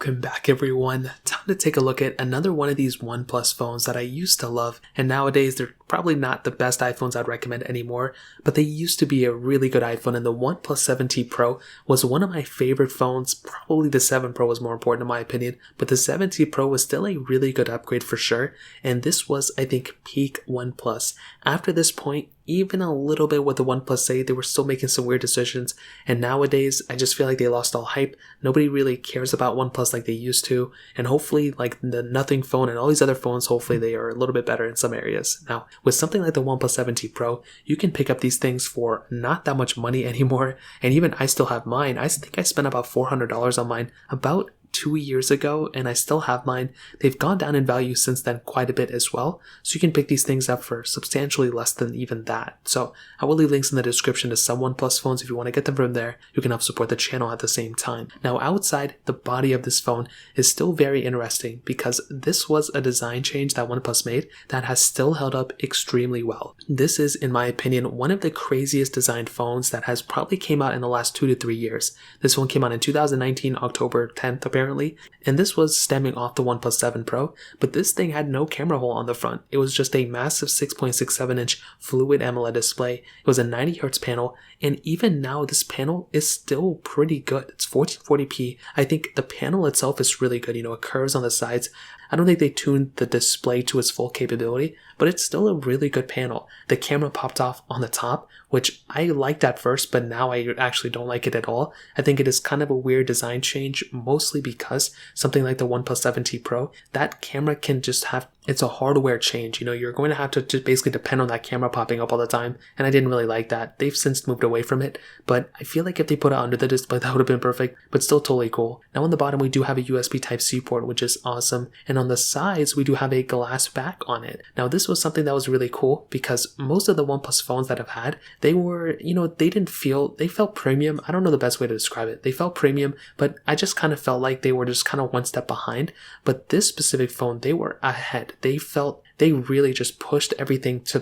Welcome back everyone. Time to take a look at another one of these OnePlus phones that I used to love, and nowadays they're probably not the best iPhones I'd recommend anymore, but they used to be a really good iPhone, and the OnePlus 7T Pro was one of my favorite phones. Probably the 7 Pro was more important in my opinion, but the 7T Pro was still a really good upgrade for sure, and this was, I think, peak OnePlus. After this point, even a little bit with the OnePlus 8, they were still making some weird decisions, and nowadays I just feel like they lost all hype. Nobody really cares about OnePlus like they used to, and hopefully like the Nothing phone and all these other phones, hopefully they are a little bit better in some areas. Now, with something like the OnePlus 7T Pro, you can pick up these things for not that much money anymore, and even I still have mine. I think I spent about $400 on mine about 2 years ago, and I still have mine. They've gone down in value since then quite a bit as well, so you can pick these things up for substantially less than even that. So I will leave links in the description to some OnePlus phones if you want to get them from there. You can help support the channel at the same time. Now outside, the body of this phone is still very interesting because this was a design change that OnePlus made that has still held up extremely well. This is, in my opinion, one of the craziest designed phones that has probably came out in the last 2 to 3 years. This one came out in 2019, October 10th apparently, and this was stemming off the OnePlus 7 Pro, but this thing had no camera hole on the front. It was just a massive 6.67 inch fluid AMOLED display. It was a 90Hz panel, and even now this panel is still pretty good. It's 1440p. I think the panel itself is really good. It curves on the sides. I don't think they tuned the display to its full capability, but it's still a really good panel. The camera popped off on the top, which I liked at first, but now I actually don't like it at all. I think it is kind of a weird design change, mostly because something like the OnePlus 7T Pro, that camera can just have, it's a hardware change. You're going to have to just basically depend on that camera popping up all the time, and I didn't really like that. They've since moved away from it, but I feel like if they put it under the display, that would have been perfect, but still totally cool. Now on the bottom, we do have a USB Type-C port, which is awesome, and on the sides, we do have a glass back on it. Now this was something that was really cool because most of the OnePlus phones that I've had, they were, they felt premium. I don't know the best way to describe it. They felt premium, but I just kind of felt like they were just kind of one step behind. But this specific phone, they were ahead. They really just pushed everything to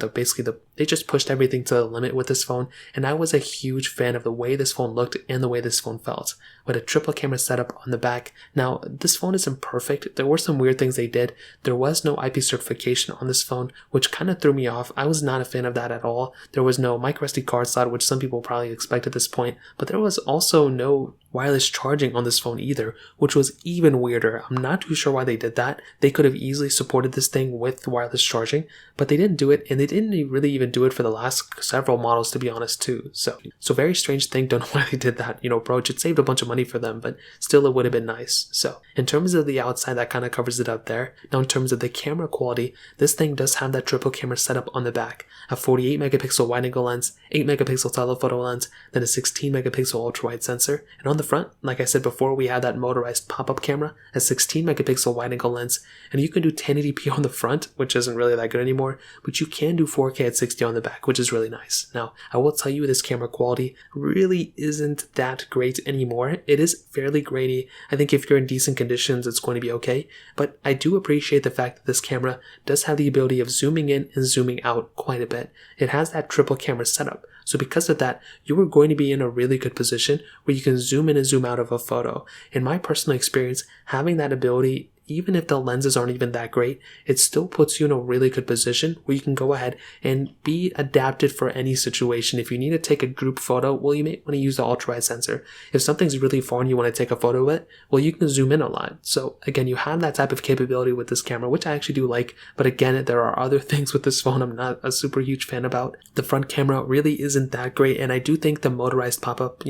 they just pushed everything to the limit with this phone, and I was a huge fan of the way this phone looked and the way this phone felt. With a triple camera setup on the back. Now, this phone isn't perfect. There were some weird things they did. There was no IP certification on this phone, which kind of threw me off. I was not a fan of that at all. There was no microSD card slot, which some people probably expect at this point, but there was also no wireless charging on this phone either, which was even weirder. I'm not too sure why they did that. They could have easily supported this thing with wireless charging, but they didn't do it, and they didn't really even do it for the last several models, to be honest, too. So very strange thing. Don't know why they did that. Bro, it saved a bunch of money for them, but still it would have been nice. So in terms of the outside, that kind of covers it up there. Now in terms of the camera quality, this thing does have that triple camera setup on the back. A 48 megapixel wide angle lens, 8 megapixel telephoto lens, then a 16 megapixel ultra wide sensor, and on the front, like I said before, we have that motorized pop-up camera, a 16 megapixel wide angle lens, and you can do 1080p on the front, which isn't really that good anymore, but you can do 4K at 60 on the back, which is really nice. Now, I will tell you, this camera quality really isn't that great anymore. It is fairly grainy. I think if you're in decent conditions, it's going to be okay, but I do appreciate the fact that this camera does have the ability of zooming in and zooming out quite a bit. It has that triple camera setup, so because of that, you are going to be in a really good position where you can zoom in and zoom out of a photo. In my personal experience, having that ability, even if the lenses aren't even that great, it still puts you in a really good position where you can go ahead and be adapted for any situation. If you need to take a group photo, well, you may want to use the ultra-wide sensor. If something's really far and you want to take a photo of it, well, you can zoom in a lot. So again, you have that type of capability with this camera, which I actually do like, but again, there are other things with this phone I'm not a super huge fan about. The front camera really isn't that great, and I do think the motorized pop-up,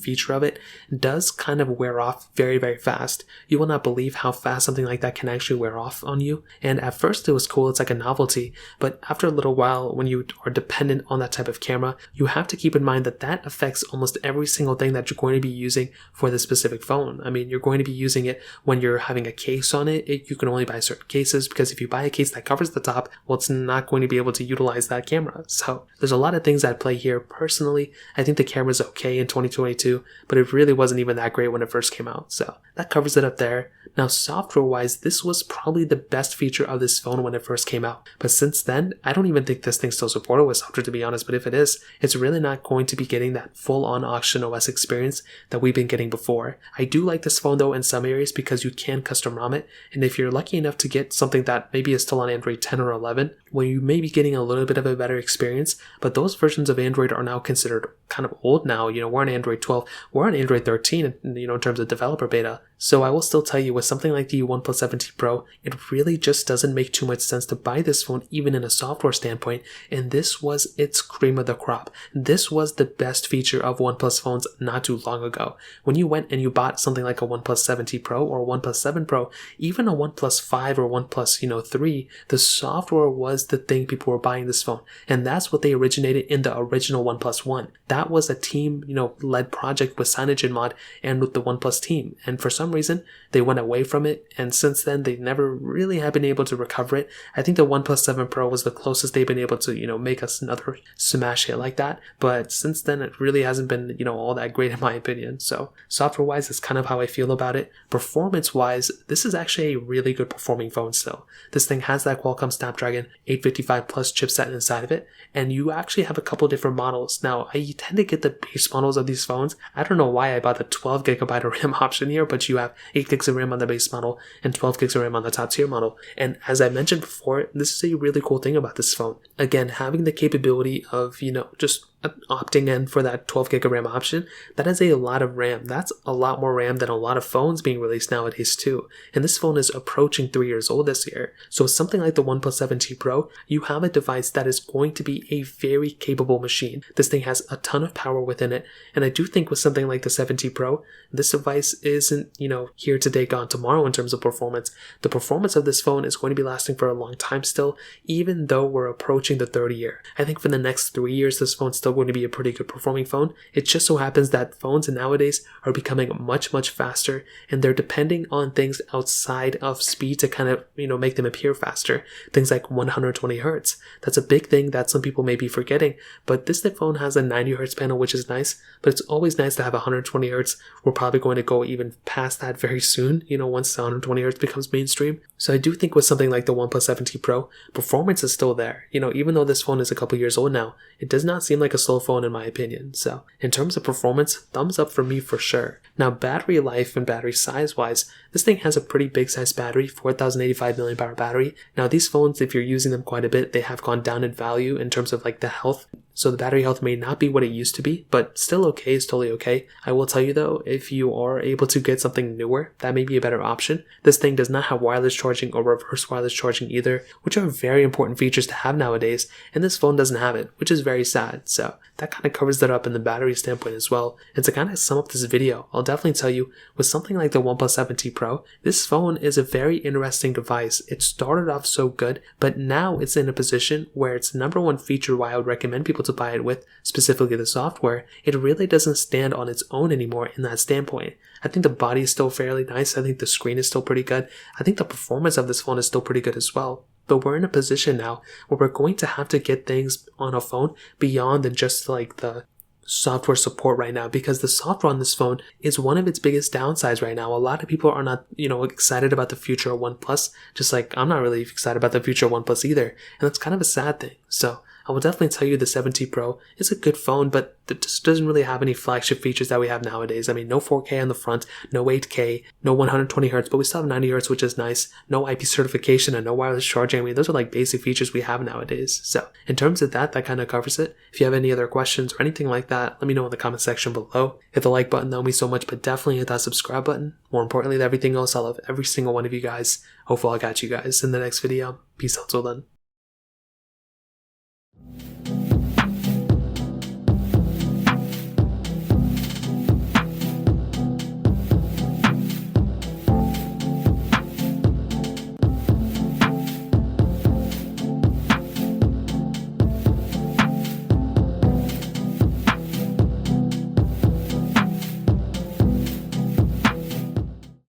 feature of it does kind of wear off very, very fast. You will not believe how fast something like that can actually wear off on you. And at first it was cool, it's like a novelty, but after a little while, when you are dependent on that type of camera, you have to keep in mind that that affects almost every single thing that you're going to be using for this specific phone. I mean, you're going to be using it when you're having a case on it. You can only buy certain cases, because if you buy a case that covers the top, well, it's not going to be able to utilize that camera. So there's a lot of things at play here. Personally, I think the camera's okay in 2022, but it really wasn't even that great when it first came out. So that covers it up there. Now, software wise, this was probably the best feature of this phone when it first came out. But since then, I don't even think this thing's still supported with software, to be honest. But if it is, it's really not going to be getting that full-on Auction OS experience that we've been getting before. I do like this phone though in some areas because you can custom ROM it. And if you're lucky enough to get something that maybe is still on Android 10 or 11, where you may be getting a little bit of a better experience, but those versions of Android are now considered kind of old now. We're on Android 12, we're on Android 13, in terms of developer beta. So I will still tell you, with something like the OnePlus 7T Pro, it really just doesn't make too much sense to buy this phone even in a software standpoint, and this was its cream of the crop. This was the best feature of OnePlus phones not too long ago. When you went and you bought something like a OnePlus 7T Pro or OnePlus 7 Pro, even a OnePlus 5 or OnePlus 3, the software was the thing people were buying this phone, and that's what they originated in the original OnePlus One. That was a team led project with CyanogenMod and with the OnePlus team, and for some reason they went away from it, and since then they never really have been able to recover it. I think the OnePlus 7 Pro was the closest they've been able to make us another smash hit like that, but since then it really hasn't been all that great in my opinion. So software wise, that's kind of how I feel about it. Performance wise, this is actually a really good performing phone still. This thing has that Qualcomm Snapdragon 855 Plus chipset inside of it, and you actually have a couple different models. Now I tend to get the base models of these phones. I don't know why I bought the 12GB of RAM option here, but you have 8 gigs of RAM on the base model and 12 gigs of RAM on the top tier model. And as I mentioned before, this is a really cool thing about this phone. Again, having the capability of, just opting in for that 12 gig of RAM option, that is a lot of RAM. That's a lot more RAM than a lot of phones being released nowadays too. And this phone is approaching 3 years old this year. So something like the OnePlus 7T Pro, you have a device that is going to be a very capable machine. This thing has a ton of power within it. And I do think with something like the 7T Pro, this device isn't, here today, gone tomorrow in terms of performance. The performance of this phone is going to be lasting for a long time still, even though we're approaching the third year. I think for the next 3 years, this phone's still going to be a pretty good performing phone. It just so happens that phones nowadays are becoming much, much faster, and they're depending on things outside of speed to kind of, make them appear faster. Things like 120 hertz. That's a big thing that some people may be forgetting, but this phone has a 90 hertz panel, which is nice, but it's always nice to have 120 hertz. We're probably going to go even past that very soon, once the 120 hertz becomes mainstream. So I do think with something like the OnePlus 7T Pro, performance is still there. Even though this phone is a couple years old now, it does not seem like a slow phone in my opinion. So in terms of performance, thumbs up for me for sure. Now battery life and battery size wise, this thing has a pretty big size battery, 4085 mAh battery. Now these phones, if you're using them quite a bit, they have gone down in value in terms of the health. So the battery health may not be what it used to be, but still okay, is totally okay. I will tell you though, if you are able to get something newer, that may be a better option. This thing does not have wireless charging or reverse wireless charging either, which are very important features to have nowadays, and this phone doesn't have it, which is very sad. So that kind of covers that up in the battery standpoint as well. And to kind of sum up this video, I'll definitely tell you, with something like the OnePlus 7T Pro, this phone is a very interesting device. It started off so good, but now it's in a position where its number one feature why I would recommend people to buy it with, specifically the software, it really doesn't stand on its own anymore in that standpoint. I think the body is still fairly nice. I think the screen is still pretty good. I think the performance of this phone is still pretty good as well. But we're in a position now where we're going to have to get things on a phone beyond than just the software support right now, because the software on this phone is one of its biggest downsides right now. A lot of people are not, excited about the future of OnePlus, just like I'm not really excited about the future of OnePlus either. And that's kind of a sad thing. So I will definitely tell you the 7T Pro is a good phone, but it just doesn't really have any flagship features that we have nowadays. I mean, no 4K on the front, no 8K, no 120 hertz, but we still have 90 hertz, which is nice. No IP certification and no wireless charging. I mean, those are basic features we have nowadays. So in terms of that kind of covers it. If you have any other questions or anything like that, let me know in the comment section below. Hit the like button, that would mean so much, but definitely hit that subscribe button. More importantly than everything else, I love every single one of you guys. Hopefully I'll catch you guys in the next video. Peace out till then.